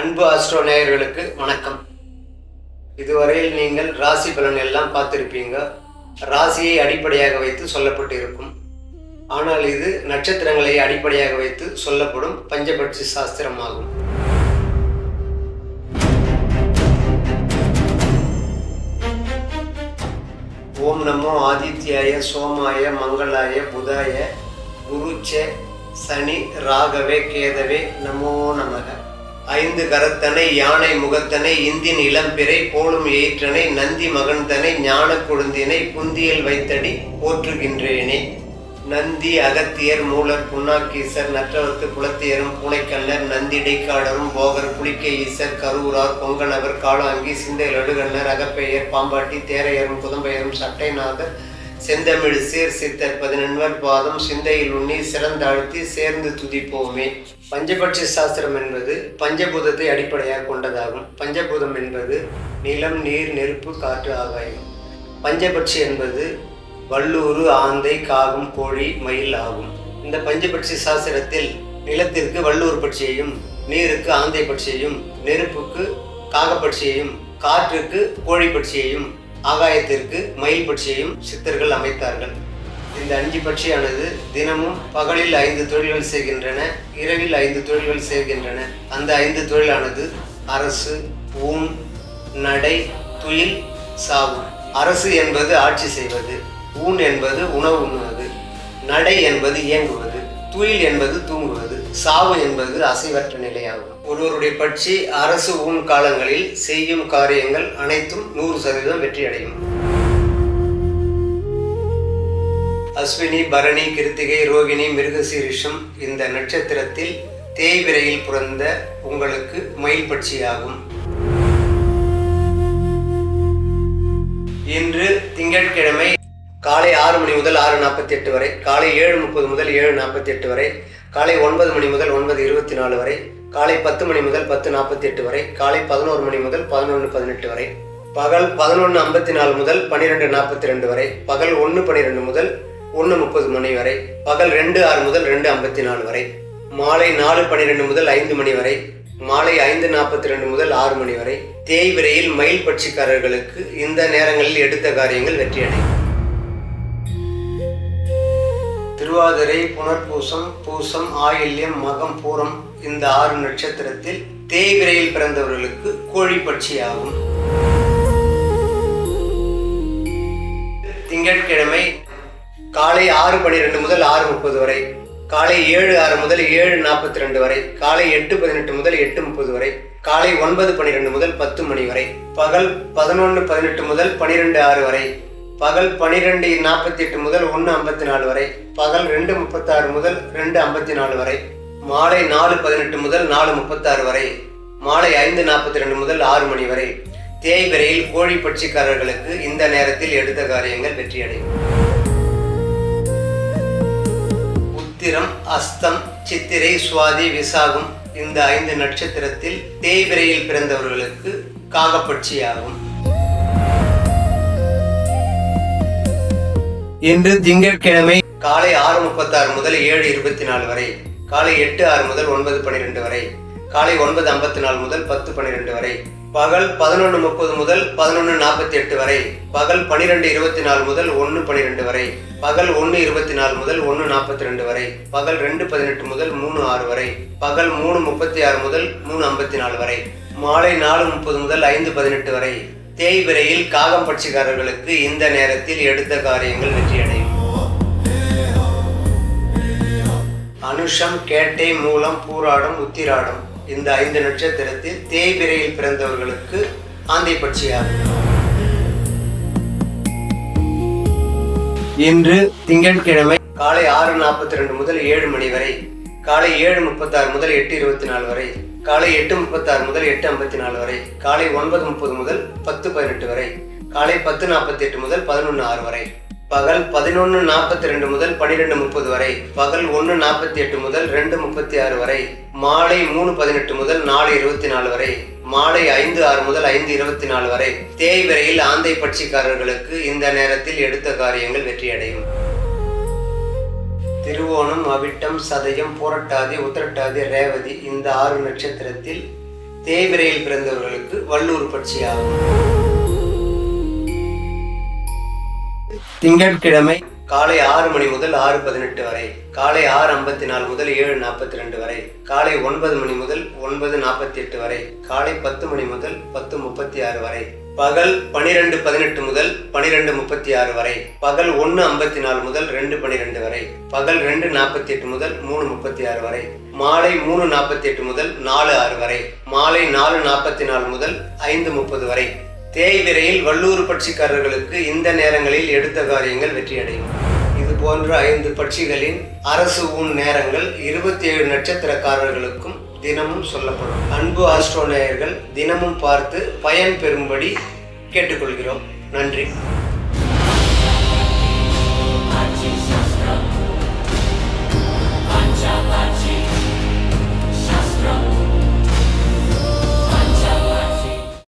அன்பு ஆஸ்ட்ரோ நேயர்களுக்கு வணக்கம். இதுவரையில் நீங்கள் ராசி பலன் எல்லாம் பார்த்திருப்பீங்க. ராசியை அடிப்படையாக வைத்து சொல்லப்பட்டு இருக்கும். ஆனால் இது நட்சத்திரங்களை அடிப்படையாக வைத்து சொல்லப்படும் பஞ்சபட்சி சாஸ்திரமாகும். ஓம் நமோ ஆதித்யாய சோமாய மங்களாய புதாய குருச்ச சனி ராகவே கேதவே நமோ நமக. ஐந்து கரத்தனை யானை முகத்தனை இந்தின் இளம்பிறை போலும் ஏற்றனை நந்தி மகன்தனை ஞான கொழுந்தினை புந்தியில் வைத்தடி போற்றுகின்றேனே. நந்தி அகத்தியர் மூலர் புன்னாக்கீசர் நற்றவத்து குலத்தியரும் பூனைக்கண்ணர் நந்திடைக்காடரும் போகர் புலிக்க ஈசர் கரூரார் பொங்கனவர் காளாங்கி சிந்தை லடுகண்ணர் அகப்பெயர் பாம்பாட்டி தேரையரும் புதம்பெயரும் சட்டைநாதர் செந்தமிழ் சீர் சித்தர் 11 பாதம் சிந்தையில் உண்ணி சிறந்தாழ்த்தி சேர்ந்து துதிப்போமே. பஞ்சபட்சி சாஸ்திரம் என்பது பஞ்சபூதத்தை அடிப்படையாக கொண்டதாகும். பஞ்சபூதம் என்பது நிலம், நீர், நெருப்பு, காற்று, ஆகாயம். பஞ்சபட்சி என்பது வல்லூறு, ஆந்தை, காகம், கோழி, மயில் ஆகும். இந்த பஞ்சபட்சி சாஸ்திரத்தில் நிலத்திற்கு வல்லூர் பட்சியையும், நீருக்கு ஆந்தை பட்சியையும், நெருப்புக்கு காகப்பட்சியையும், காற்றுக்கு கோழி பட்சியையும், ஆகாயத்திற்கு மயில் பட்சியையும் சித்தர்கள் அமைத்தார்கள். இந்த 5 பட்சியானது தினமும் பகலில் 5 தொழில்கள் செய்கின்றன, இரவில் 5 தொழில்கள் செய்கின்றன. அந்த 5 தொழிலானது அரசு, ஊன், நடை, துயில், சாவு. அரசு என்பது ஆட்சி செய்வது, ஊன் என்பது உணவு உண்ணுவது, நடை என்பது இயங்குவது, துயில் என்பது தூங்குவது, சாவு என்பது அசைவற்ற நிலையாகும். ஒருவருடைய பட்சி அரசு ஊன் காலங்களில் செய்யும் காரியங்கள் அனைத்தும் 100% வெற்றியடையும். அஸ்வினி, பரணி, கிருத்திகை, ரோகிணி, மிருகசீரிஷம் இந்த நட்சத்திரத்தில் தேய்பிரையில் பிறந்த உங்களுக்கு மயில் பட்சியாகும். இன்று திங்கட்கிழமை காலை 6 மணி முதல் 6:48 வரை, காலை 7:30 முதல் 7:48 வரை, காலை 9 மணி முதல் 9:24 வரை, காலை 10 மணி முதல் 10:48 வரை, காலை 11 மணி முதல் 11:18 வரை, பகல் 11:54 முதல் 12:42 வரை, பகல் 1:12 முதல் 1:30 மணி வரை, பகல் 2:06 முதல் 2:54 வரை, மாலை 4:12 முதல் 5 மணி வரை, மாலை 5:42 முதல் 6 மணி வரை. தேய்விரையில் மயில் பட்சிக்காரர்களுக்கு இந்த நேரங்களில் எடுத்த காரியங்கள் வெற்றியடையும். திருவாதிரை, புனர்பூசம், பூசம், ஆயில்யம், மகம், பூரம் இந்த 6 நட்சத்திரத்தில் தேய்விரையில் பிறந்தவர்களுக்கு கோழி பட்சியாகும். திங்கட்கிழமை காலை 6:12 முதல் 6:30 வரை, காலை 7:06 முதல் 7:42 வரை, காலை 8:18 முதல் 8:30 வரை, காலை 9:12 முதல் 10 மணி வரை, பகல் 11:18 முதல் 12:06 வரை, பகல் 12:48 முதல் 1:54 வரை, பகல் 2:36 முதல் 2:54 வரை, மாலை 4:18 முதல் 4:36 வரை, மாலை 5:42 முதல் 6 மணி வரை. தேய்பிரையில் கோழி பட்சிக்காரர்களுக்கு இந்த நேரத்தில் எடுத்த காரியங்கள் வெற்றியடையும். உத்திரம், அஸ்தம், சித்திரை, சுவாதி, விசாகம் இந்த 5 நட்சத்திரத்தில் தேய்பிரையில் பிறந்தவர்களுக்கு காகப்பட்சியாகும். இன்று திங்கட்கிழமை காலை 6:36 முதல் 7:24 வரை, காலை 8:06 முதல் 9:12 வரை, காலை 9:54 முதல் 10:12 வரை, பகல் 11:30 முதல் 11:48 வரை, பகல் 12:24 முதல் 1:12 வரை, பகல் 1:24 முதல் 1:42 வரை, பகல் 2:18 முதல் 3:06 வரை, பகல் 3:36 முதல் 3:54 வரை, மாலை 4:30 முதல் 5:18 வரை. தேய்பிரையில் காகம் பட்சிக்காரர்களுக்கு இந்த நேரத்தில் எடுத்த காரியங்கள் வெற்றியடையும். அனுஷம், கேட்டை, மூலம், பூராடம், உத்திராடம் இந்த 5 நட்சத்திரத்தில் தேய்பிரையில் பிறந்தவர்களுக்கு ஆந்தை பட்சியாகும். இன்று திங்கட்கிழமை காலை 6:42 முதல் 7 மணி வரை, காலை 7:36 முதல் 8:24 வரை, காலை 8:36 முதல் 8:54 வரை, காலை 9:30 முதல் 10:18 வரை, காலை 10:48 முதல் 11:06 வரை, பகல் 11:42 முதல் 12:30 வரை, பகல் 1:48 முதல் 2:36 வரை, மாலை 3:18 முதல் 4:24 வரை, மாலை 5:06 முதல் 5:24 வரை. தேய்விரையில் ஆந்தை பட்சிக்காரர்களுக்கு இந்த நேரத்தில் எடுத்த காரியங்கள் வெற்றியடையும். திருவோணம், அவிட்டம், சதயம், புரட்டாதி, உத்திரட்டாதி, ரேவதி இந்த 6 நட்சத்திரத்தில் தேய்பிரையில் பிறந்தவர்களுக்கு வல்லூர் பட்சியாகும். திங்கட்கிழமை காலை 6 மணி முதல் 6:18 வரை, காலை 6:54 முதல் 7:42 வரை, காலை 9 மணி முதல் 9:48 வரை, காலை 10 மணி முதல் 10:36 வரை, பகல் 12:18 முதல் 12:36 வரை, பகல் 1:54 முதல் 2:12 வரை, பகல் 2:48 முதல் 3:36 வரை, மாலை 3:48 முதல் 4:06 வரை, மாலை 4:44 முதல் 5:30 வரை. தேய்விரையில் வல்லூர் பட்சிக்காரர்களுக்கு இந்த நேரங்களில் எடுத்த காரியங்கள் வெற்றியடையும். இது போன்ற 5 பட்சிகளின் அரசு ஊன் நேரங்கள் 27 நட்சத்திரக்காரர்களுக்கும் தினமும் சொல்லப்படும். அன்பு ஆஸ்ட்ரோ நேயர்கள் தினமும் பார்த்து பயன் பெறும்படி கேட்டுக்கொள்கிறோம். நன்றி.